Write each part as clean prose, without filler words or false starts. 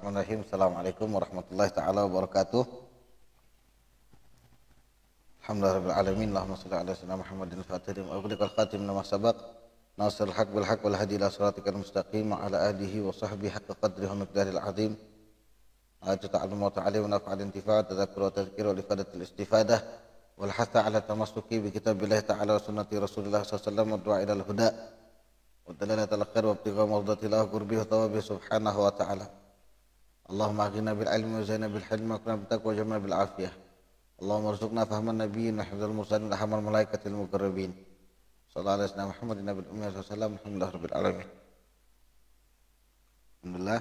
Bismillahirrahmanirrahim. Assalamualaikum warahmatullahi taala wabarakatuh. Alhamdulillahirabbil alamin. Allahumma shalli ala sayyidina Muhammadin fatihil ughliqal khatim lima sabaq. Nasrul haq bil haq wal hadi ila siratikal mustaqim wa ala alihi wa sahbihi haqqa qadrihi wa miqdaril azim. Ayatu ta'allum wa ta'alim wa naf'al intifa'at tadhakkur wa tadhkir wa ifadatil istifadah wal hatha ala tamassuki bi kitabillahi ta'ala wa sunnati Rasulillah sallallahu alaihi wasallam wa du'a ilal huda wa dalalatil khair wa ibtigha mardhatillah qurbihi wa thawabi subhanahu wa ta'ala. Allahumma aghina bil ilmi wa zina bil hilmi wa akrimna bit taqwa wa jamna bil afiyah. Allahumma arzuqna fahman nabiyyin wa hifdzal mursalin wa hamal malaikatil muqarrabin. Sallallahu alaihi wasallam Muhammadin nabiyil ummi sallallahu alhamdulillahirabbil alamin. Alhamdulillah.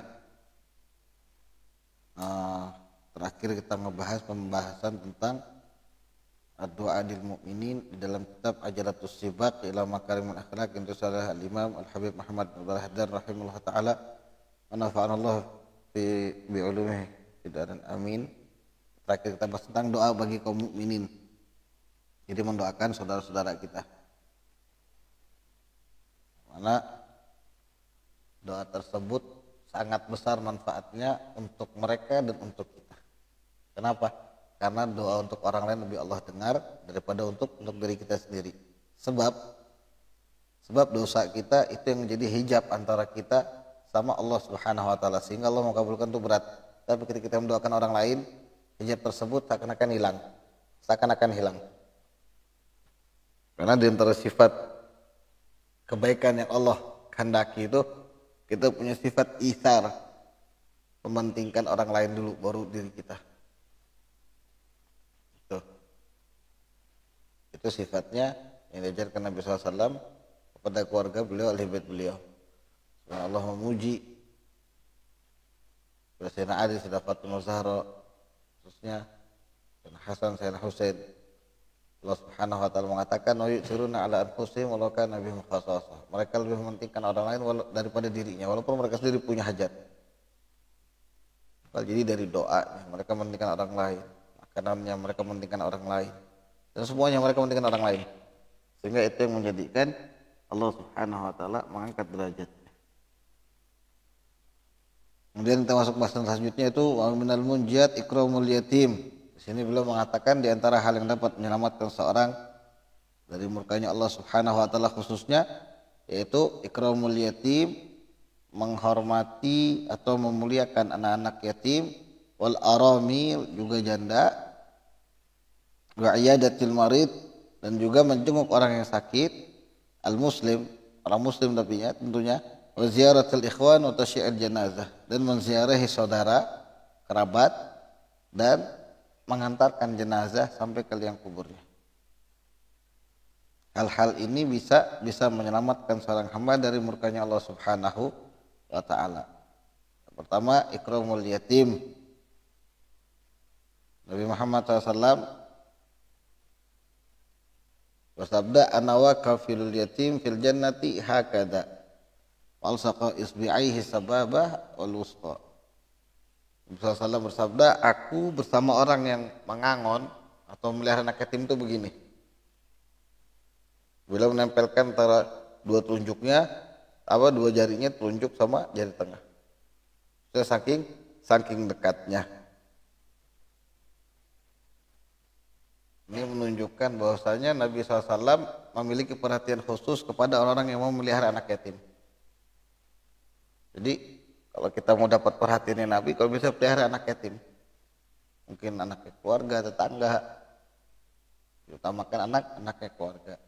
Terakhir kita membahas pembahasan tentang doa adil mukminin di dalam kitab Ajalatus Sibaq ila Makarimul Akhlaq yang ditulis oleh Al-Imam Al-Habib Muhammad bin Abdul Haddad rahimahullah taala. Wa nafa'anallahu bi ulumihi dan amin. Terakhir kita bahas tentang doa bagi kaum mukminin. Jadi mendoakan saudara-saudara kita. Mana doa tersebut sangat besar manfaatnya untuk mereka dan untuk kita. Kenapa? Karena doa untuk orang lain lebih Allah dengar daripada untuk diri kita sendiri. Sebab dosa kita itu yang menjadi hijab antara kita sama Allah Subhanahu wa taala, sehingga Allah mengabulkan itu berat. Tapi ketika kita mendoakan orang lain, hijab tersebut seakan-akan hilang. Karena di antara sifat kebaikan yang Allah kehendaki itu, kita punya sifat itsar, mementingkan orang lain dulu baru diri kita. Itu sifatnya yang diajarkan Nabi SAW kepada keluarga beliau, ahli bait beliau. Allah memuji Sayyidina Ali, Sayyidah Fatimah Zahra, khususnya dan Hasan, Sayyidina Husain. Allah Subhanahu wa taala mengatakan wa yusiruna ala anfusihim walau kana bihim khassasah. Mereka lebih mementingkan orang lain daripada dirinya walaupun mereka sendiri punya hajat. Jadi dari doanya mereka mementingkan orang lain, makanannya mereka mementingkan orang lain, dan semuanya mereka mementingkan orang lain. Sehingga itu yang menjadikan Allah Subhanahu wa taala mengangkat derajat. Kemudian kita masuk bahasan selanjutnya itu wa minal munjiyat ikramul yatim. Di sini beliau mengatakan di antara hal yang dapat menyelamatkan seorang dari murkanya Allah Subhanahu wa taala khususnya yaitu ikramul yatim, menghormati atau memuliakan anak-anak yatim, wal aramil juga janda, wa iyadatil marid dan juga menjenguk orang yang sakit, al muslim, orang muslim tentunya wa ziyaratul ikhwan wa tasyi'il janazah dan menziarahi saudara, kerabat dan mengantarkan jenazah sampai ke liang kuburnya. Hal-hal ini bisa menyelamatkan seorang hamba dari murkanya Allah Subhanahu wa taala. Pertama, ikramul yatim. Nabi Muhammad SAW bersabda, ana wa kafilul yatim fil jannati hakada walsaqa isbi'aihi sababah wal wusta. Nabi SAW bersabda, aku bersama orang yang mengangon atau melihara anak yatim itu begini. Bila menempelkan antara dua telunjuknya, dua jarinya telunjuk sama jari tengah. Itu saking dekatnya. Ini menunjukkan bahwasanya Nabi SAW memiliki perhatian khusus kepada orang-orang yang mau melihara anak yatim. Jadi kalau kita mau dapat perhatiannya Nabi, kalau bisa pelihara anak yatim, mungkin anaknya keluarga, tetangga, diutamakan anaknya keluarga.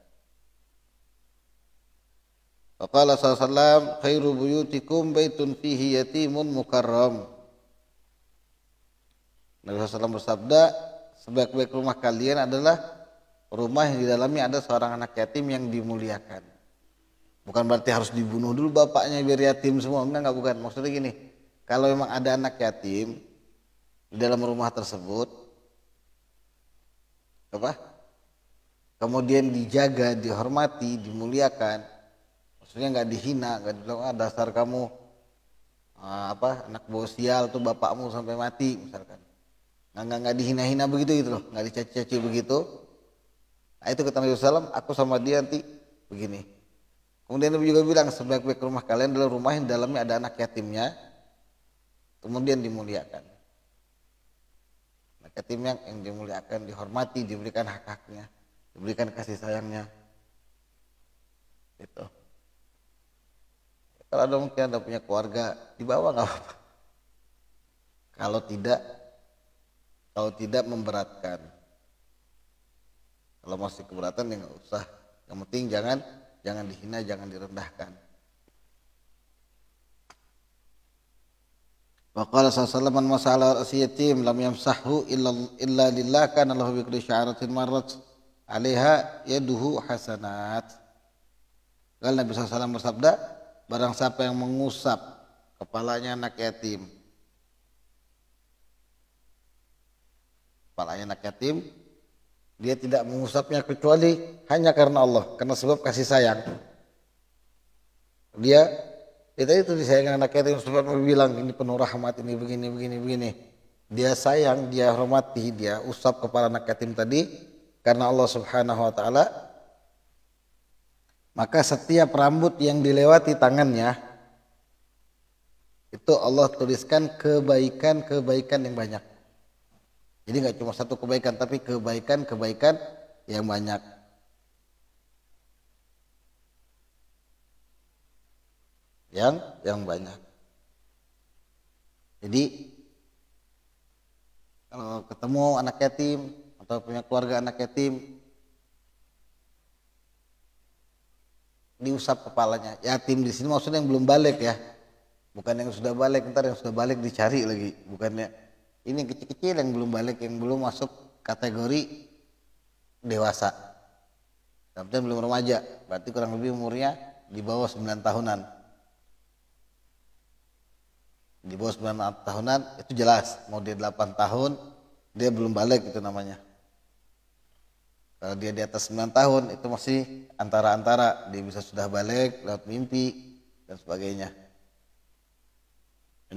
Faqala sallallahu khairu buyutikum baitun fihi yatimun mukarram. Nabi SAW bersabda, sebaik-baik rumah kalian adalah rumah yang di dalamnya ada seorang anak yatim yang dimuliakan. Bukan berarti harus dibunuh dulu bapaknya biar yatim semua, enggak, bukan. Maksudnya gini, kalau memang ada anak yatim di dalam rumah tersebut, kemudian dijaga, dihormati, dimuliakan, maksudnya nggak dihina, nggak dibilang dasar kamu anak bawa sial tuh bapakmu sampai mati misalkan, nggak dihina-hina begitu gitu loh, nggak dicaci-caci begitu. Nah itu kata Nabi SAW, aku sama dia nanti begini. Kemudian Nabi juga bilang sebaik-baik rumah kalian adalah rumah yang dalamnya ada anak yatimnya. kemudian dimuliakan. Anak yatim yang dimuliakan, dihormati, diberikan hak-haknya, diberikan kasih sayangnya. Gitu. Kalau ada mungkin ada punya keluarga, dibawa nggak apa-apa. Kalau tidak memberatkan. Kalau masih keberatan ya nggak usah. Yang penting jangan dihina, jangan direndahkan. Wa qala sallallahu man masala yatim lam yamsahu illa lillah kana lahu bi kulli sya'ratin marrat 'alaiha yaduhu hasanat. Kalau Nabi SAW bersabda, barang siapa yang mengusap kepalanya anak yatim, dia tidak mengusapnya kecuali hanya karena Allah, karena sebab kasih sayang. Dia itu disayang anak yatim, sebab bilang ini penuh rahmat, ini begini. Dia sayang, dia hormati, dia usap kepala anak yatim tadi karena Allah Subhanahu wa taala. Maka setiap rambut yang dilewati tangannya itu Allah tuliskan kebaikan yang banyak. Jadi nggak cuma satu kebaikan, tapi kebaikan yang banyak. Yang banyak. Jadi kalau ketemu anak yatim atau punya keluarga anak yatim, diusap kepalanya. Yatim di sini maksudnya yang belum balik ya, bukan yang sudah balik. Ntar yang sudah balik dicari lagi, bukannya. Ini kecil-kecil yang belum balik, yang belum masuk kategori dewasa. Tapi belum remaja, berarti kurang lebih umurnya di bawah 9 tahunan. Di bawah 9 tahunan itu jelas, mau dia 8 tahun, dia belum balik itu namanya. Kalau dia di atas 9 tahun itu masih antara-antara, dia bisa sudah balik lewat mimpi dan sebagainya.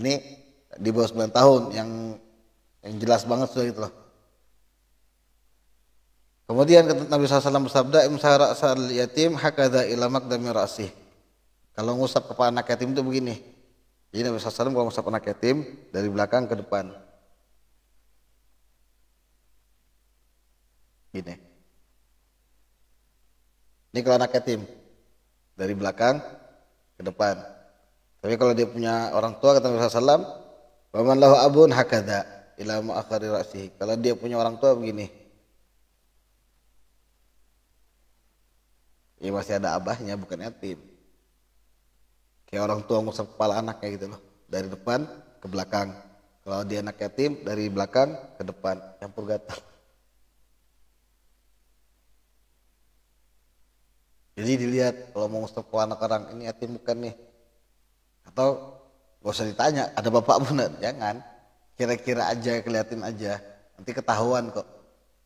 Ini di bawah 9 tahun yang jelas banget sudah gitu loh. Kemudian Nabi SAW bersabda, imsara asal yatim hakadha ila maqdami ra'sih. Kalau ngusap kepala anak yatim itu begini. Jadi Nabi SAW kalau ngusap anak yatim dari belakang ke depan. Gini. Ini kalau anak yatim dari belakang ke depan. Tapi kalau dia punya orang tua, kata Nabi SAW, wa man lahu abun hakadha ila ma'akhari ra'sih. Kalau dia punya orang tua begini. Ya masih ada abahnya, bukan yatim. Kayak orang tua ngusap kepala anaknya gitu loh, dari depan ke belakang. Kalau dia anak yatim dari belakang ke depan, campur gatal. Jadi dilihat kalau mau ngusap kepala anak orang, ini yatim bukan nih. Atau gak usah ditanya, ada bapak bener? Jangan. Kira-kira aja, kelihatin aja. Nanti ketahuan kok.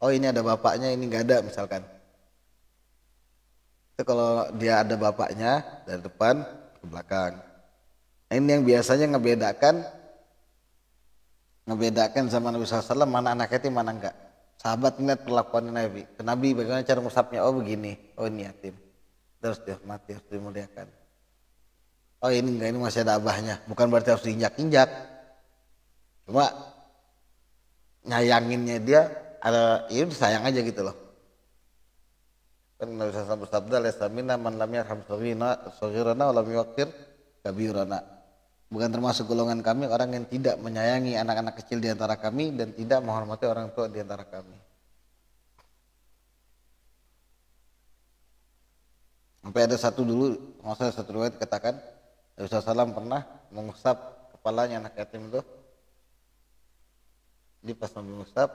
Oh ini ada bapaknya, ini gak ada misalkan. Itu kalau dia ada bapaknya dari depan ke belakang. Nah, ini yang biasanya ngebedakan sama Nabi SAW mana anak yatim mana enggak. Sahabat ngeliat perlakuan Nabi. Ke Nabi bagaimana cara ngusapnya? Oh begini. Oh ini yatim. Terus dihormati, harus dimuliakan. Oh ini enggak, ini masih ada abahnya. Bukan berarti harus diinjak-injak. Cuma nyayanginnya dia ada, ya sayang aja gitu loh. Kan Nabi SAW bersabda, laisa minna man lam yarham shaghirana wa lam yuwaqqir kabirana. Bukan termasuk golongan kami orang yang tidak menyayangi anak-anak kecil di antara kami dan tidak menghormati orang tua di antara kami. Sampai ada satu dulu, maksudnya satu riwayat katakan Nabi SAW pernah mengusap kepalanya anak yatim itu. Dia pas mengusap,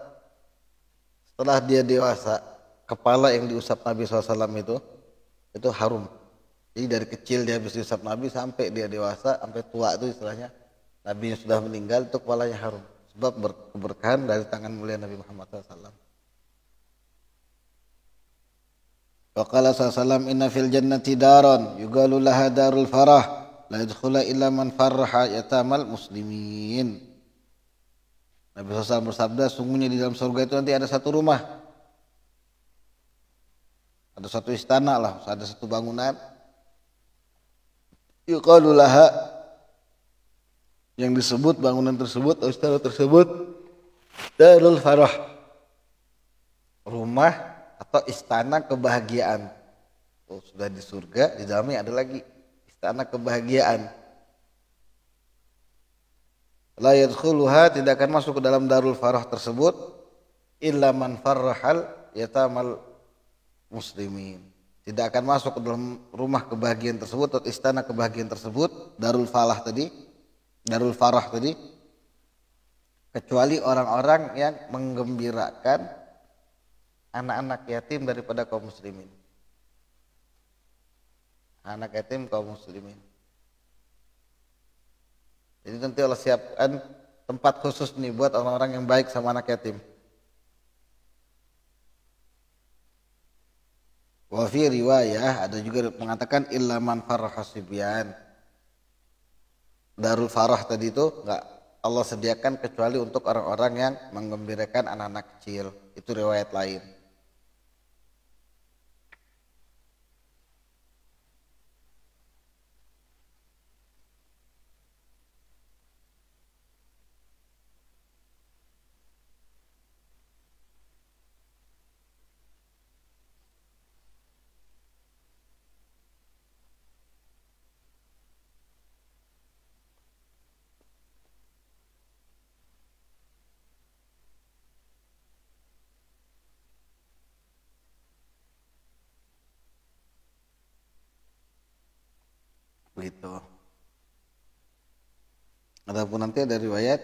setelah dia dewasa, kepala yang diusap Nabi SAW itu harum. Jadi dari kecil dia habis diusap Nabi sampai dia dewasa, sampai tua itu istilahnya Nabi yang sudah meninggal itu kepalanya harum. Sebab keberkahan dari tangan mulia Nabi Muhammad SAW. Wa qala sallallahu inna fil jannati daron yuqalu laha darul farah la yadkhula illa man farraha yatamal muslimin. Nabi SAW bersabda, sungguhnya di dalam surga itu nanti ada satu rumah. Ada satu istana lah, ada satu bangunan. Yuqalu laha, Yang disebut bangunan tersebut atau istana tersebut Darul Farah, rumah atau istana kebahagiaan. Oh, sudah di surga, di dalamnya ada lagi istana kebahagiaan. La yadkhuluha, tidak akan masuk ke dalam Darul Farah tersebut illa man farrahal yatamal muslimin. Tidak akan masuk ke dalam rumah kebahagiaan tersebut atau istana kebahagiaan tersebut, Darul Falah tadi, Darul Farah tadi, kecuali orang-orang yang menggembirakan anak-anak yatim daripada kaum muslimin. Anak yatim kaum muslimin. Jadi nanti Allah siapkan tempat khusus nih buat orang-orang yang baik sama anak yatim. Wa fi riwayah, ada juga mengatakan illa man farraha sibyan. Darul Farah tadi itu enggak Allah sediakan kecuali untuk orang-orang yang menggembirakan anak-anak kecil. Itu riwayat lain. Begitu. Adapun nanti ada riwayat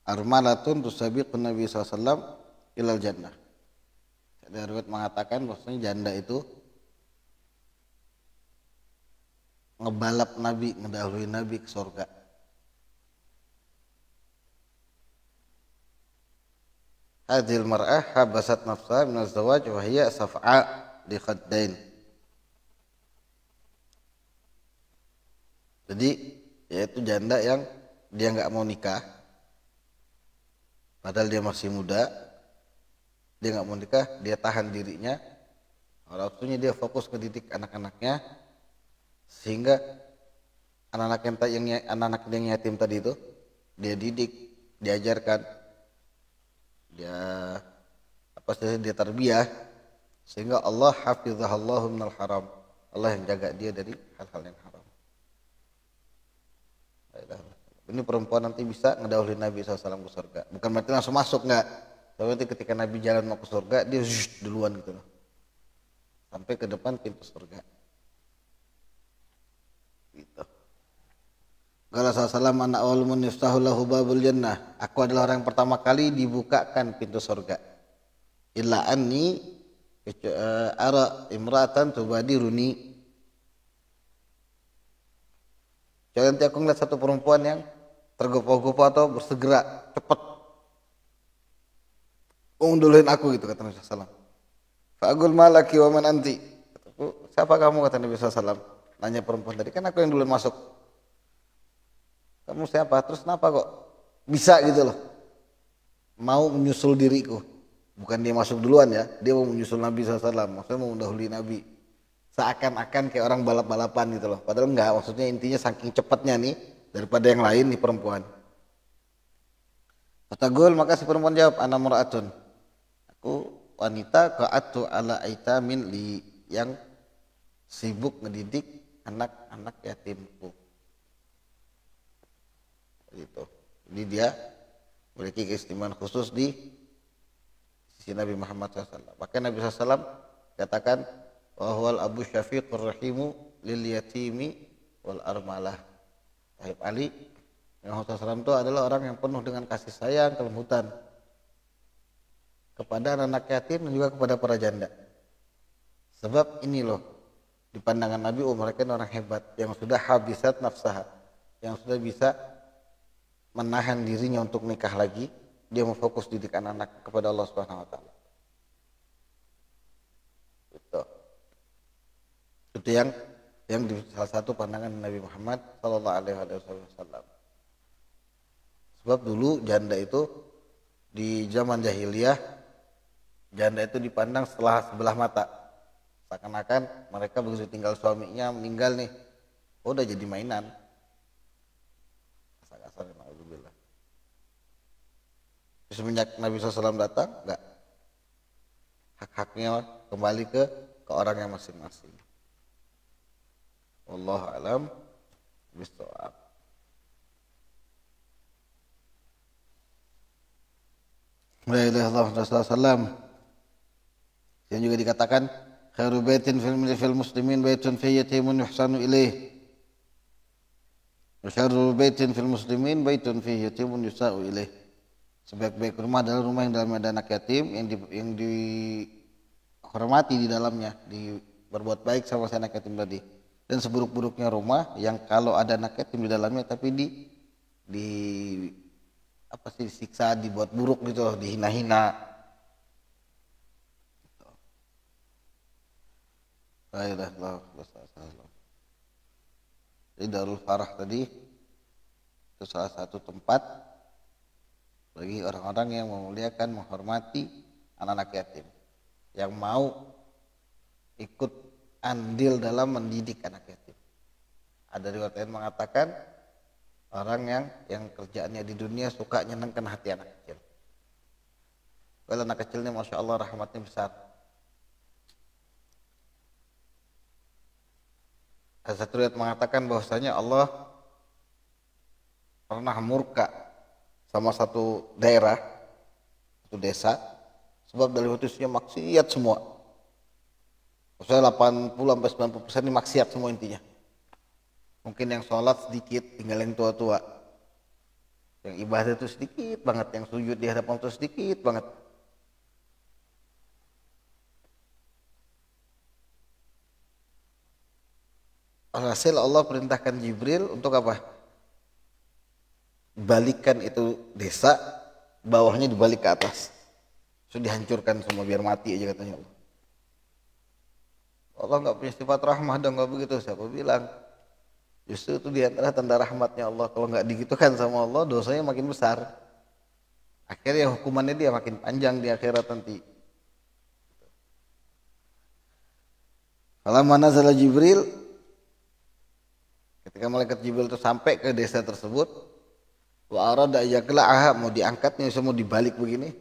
armalatun tusabiqun Nabi SAW ilal jannah. Ada riwayat mengatakan bahwasanya janda itu ngebalap Nabi, ngedahului Nabi ke surga. Hadhil mar'ah habasat nafsaha min az-zawaj wa hiya saf'a li khaddain. Jadi yaitu janda yang dia nggak mau nikah, padahal dia masih muda, dia nggak mau nikah, dia tahan dirinya, waktunya dia fokus ngedidik anak-anaknya, sehingga anak-anak yang yatim tadi itu dia didik, diajarkan, dia tarbiyah, sehingga Allah hafizahallahu minal haram, Allah yang jaga dia dari hal-hal yang haram. Ini perempuan nanti bisa ngedahului Nabi SAW ke surga. Bukan berarti langsung masuk, enggak. Tapi nanti ketika Nabi jalan mau ke surga, dia duluan gitu loh. Sampai ke depan pintu surga. Gitu. Qala sallallahu ana awwal man yaftahu lahu babul jannah. Aku adalah orang yang pertama kali dibukakan pintu surga. Illa anni ara imra'atan tubadiruni. Jadi nanti aku ngeliat satu perempuan yang tergopoh-gopoh atau bersegera cepat duluin aku gitu, kata Nabi SAW. Fa'agul malaki wa man anti. Siapa kamu, kata Nabi SAW. Nanya perempuan tadi, kan aku yang duluan masuk. Kamu siapa? Terus kenapa kok bisa gitu loh, mau menyusul diriku. Bukan dia masuk duluan ya, dia mau menyusul Nabi SAW, maksudnya mau mendahului Nabi. Seakan-akan kayak orang balap-balapan gitu loh. Padahal enggak, maksudnya intinya saking cepatnya nih daripada yang lain nih perempuan. Fatagul, maka si perempuan jawab, ana mur'atun. Aku wanita qa'atu ala aitamin li, yang sibuk ngedidik anak-anak yatimku. Gitu. Jadi dia memiliki keistimewaan khusus di sisi Nabi Muhammad SAW. Maka Nabi SAW katakan, wahwal abu syafiqur rahimu lil yatimi wal armalah. Sahib Ali Muhammad SAW itu adalah orang yang penuh dengan kasih sayang, kelembutan kepada anak yatim dan juga kepada para janda. Sebab ini loh, di pandangan Nabi, mereka ini orang hebat yang sudah habisat nafsah, yang sudah bisa menahan dirinya untuk nikah lagi. Dia mau fokus didik anak-anak kepada Allah Subhanahu wa taala. Itu yang di salah satu pandangan Nabi Muhammad sallallahu alaihi wasallam. Sebab dulu janda itu di zaman jahiliyah, janda itu dipandang sebelah mata. Seakan-akan mereka begitu tinggal suaminya meninggal nih, udah jadi mainan. Kasar-kasar Semenjak Nabi SAW datang, enggak. Hak-haknya kembali ke orangnya masing-masing. Wallahu a'lam bishawab. La ilaha illallah Rasulullah. Yang juga dikatakan khairu baitin fil muslimin baitun fi yatimun yuhsanu ilaih. Wa syarru baitin fil muslimin baitun fi yatimun yusa'u ilaih. Sebaik-baik rumah adalah rumah yang dalamnya ada anak yatim yang dihormati di dalamnya, berbuat baik sama si anak yatim tadi. Dan seburuk-buruknya rumah yang kalau ada anak yatim di dalamnya tapi disiksa, dibuat buruk gitu loh, dihina-hina. La ilaha illallah. Jadi Darul Farah tadi itu salah satu tempat bagi orang-orang yang memuliakan, menghormati anak-anak yatim, yang mau ikut andil dalam mendidik anak yatim. Ada riwayat lain mengatakan orang yang kerjaannya di dunia suka nyenengkan hati anak kecil. Kalau anak kecil ini masya Allah rahmatnya besar. Ada satu riwayat mengatakan bahwasanya Allah pernah murka sama satu daerah, satu desa, sebab dari utusnya maksiat semua. Maksudnya 80-90% ini maksiat semua intinya. Mungkin yang sholat sedikit, tinggal yang tua-tua. Yang ibadah itu sedikit banget, yang sujud di hadapan itu sedikit banget. Alhasil Allah perintahkan Jibril untuk apa? Balikan itu desa, bawahnya dibalik ke atas. Sudah dihancurkan semua biar mati aja katanya Allah. Allah nggak punya sifat rahmah dong, nggak begitu. Siapa bilang? Justru itu diantara tanda rahmatnya Allah. Kalau nggak digitukan sama Allah, dosanya makin besar. Akhirnya hukumannya dia makin panjang di akhirat nanti. Falamma nazala Jibril, ketika malaikat Jibril itu sampai ke desa tersebut, wa arada yakla'aha, mau diangkatnya semua dibalik begini.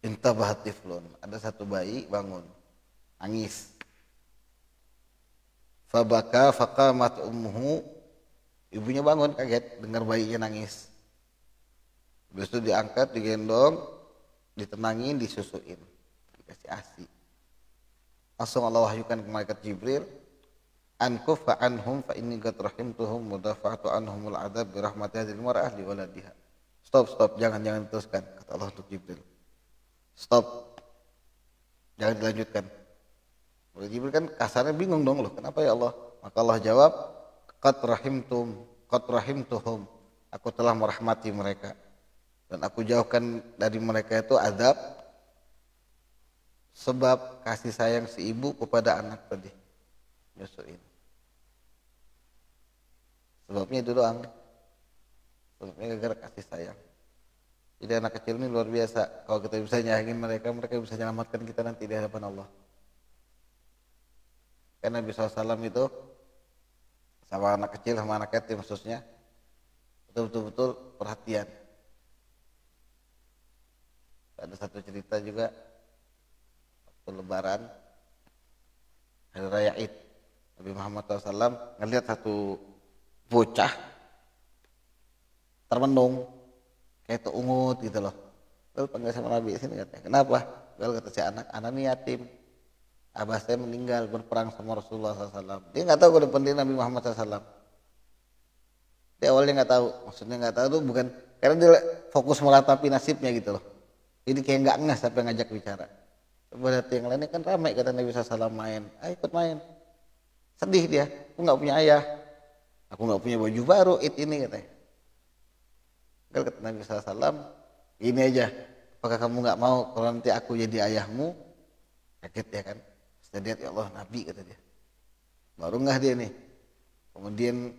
Intabahat tiflun, ada satu bayi bangun, nangis. Fabaka faqamat ummuhu, ibunya bangun kaget dengar bayinya nangis. Habis itu diangkat, digendong, ditenangin, disusuin, dikasih ASI. Langsung Allah wahyukan ke malaikat Jibril, ankufa anhum fa inni qad rahimtuhum wa dafa'tu anhumul adzab bi rahmati hadhil mar'ah li waladiha. Stop, jangan diteruskan, kata Allah untuk Jibril. Stop. Jangan dilanjutkan. Jibril kan kasarnya bingung dong loh, kenapa ya Allah? Maka Allah jawab, qad rahimtuhum. Aku telah merahmati mereka dan aku jauhkan dari mereka itu azab sebab kasih sayang si ibu kepada anak tadi. Nyusuin. Sebabnya itu doang. Sebabnya gara-gara kasih sayang. Jadi anak kecil ini luar biasa. Kalau kita bisa nyayangin mereka bisa menyelamatkan kita nanti di hadapan Allah. Karena Nabi SAW itu sama anak kecil, sama anak yatim khususnya, betul-betul perhatian. Ada satu cerita juga waktu Lebaran, Hari Raya Id, Nabi Muhammad SAW ngelihat satu bocah termenung, kayak ungut gitu loh. Lalu panggil sama Nabi sini katanya, kenapa? Lalu kata si anak ini yatim. Abah saya meninggal berperang sama Rasulullah SAW. Dia nggak tahu kalau pendiri Nabi Muhammad SAW. Dia awalnya nggak tahu, maksudnya nggak tahu tuh bukan karena dia fokus meratapi nasibnya gitu loh. Jadi kayak nggak ngas sampai ngajak bicara. Coba lihat yang lainnya kan ramai kata Nabi SAW main, ayo ikut main. Sedih dia, aku nggak punya ayah, aku nggak punya baju baru, ini katanya. Kalau kata Nabi SAW, ini aja, apakah kamu nggak mau kalau nanti aku jadi ayahmu? Kaget ya kan? Saya lihat ya Allah Nabi kata dia. Baru nggak dia nih. Kemudian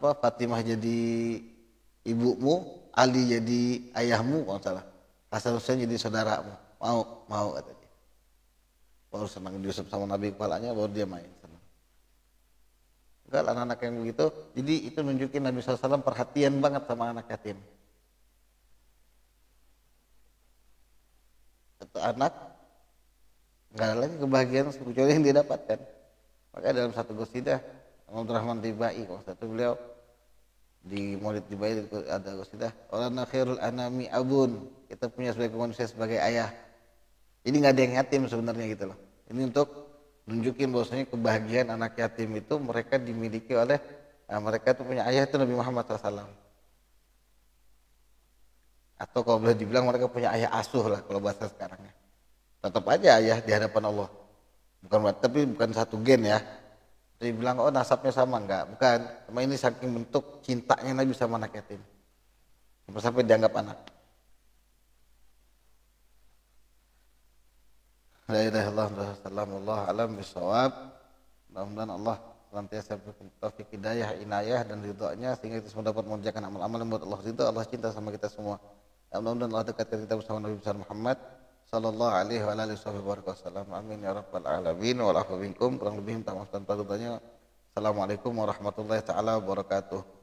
Fatimah jadi ibumu, Ali jadi ayahmu, kalau salah. Hasan Husain jadi saudaramu. Mau kata dia. Baru senang diusap sama Nabi kepalanya, baru dia main senang. Enggak, anak-anak yang begitu. Jadi itu nunjukin Nabi SAW perhatian banget sama anak yatim. satu anak, nggak ada lagi kebahagiaan kecuali yang dia dapatkan. Makanya dalam satu qasidah Abdul Rahman Ribai, kalau satu beliau di Maulid Ribai ada qasidah Olana khairul anami abun, kita punya sebagai manusia sebagai ayah. Ini nggak ada yang yatim sebenarnya gitu loh. Ini untuk nunjukin bahwasanya kebahagiaan anak yatim itu mereka dimiliki oleh mereka itu punya ayah itu Nabi Muhammad SAW. Atau kalau boleh dibilang mereka punya ayah asuh lah kalau bahasa sekarangnya. Tetap aja ayah di hadapan Allah. Tapi bukan satu gen ya. Jadi bilang oh nasabnya sama enggak? Bukan. Cuma ini saking bentuk cintanya Nabi sama anak yatim. Sampai dianggap anak. La ilaha illallah sallallahu alam bisawab. Mudah-mudahan Allah senantiasa berikan taufik hidayah, inayah dan ridhonya sehingga kita semua dapat mengerjakan amal-amal yang membuat Allah ridho, Allah cinta sama kita semua. Mudah-mudahan Allah dekatkan kita bersama Nabi besar Muhammad sallallahu alaihi wa alihi wasallam. Amin ya rabbal alamin. Wa afu minkum, kurang lebih minta maaf dan pardonnya. Assalamualaikum warahmatullahi taala wabarakatuh.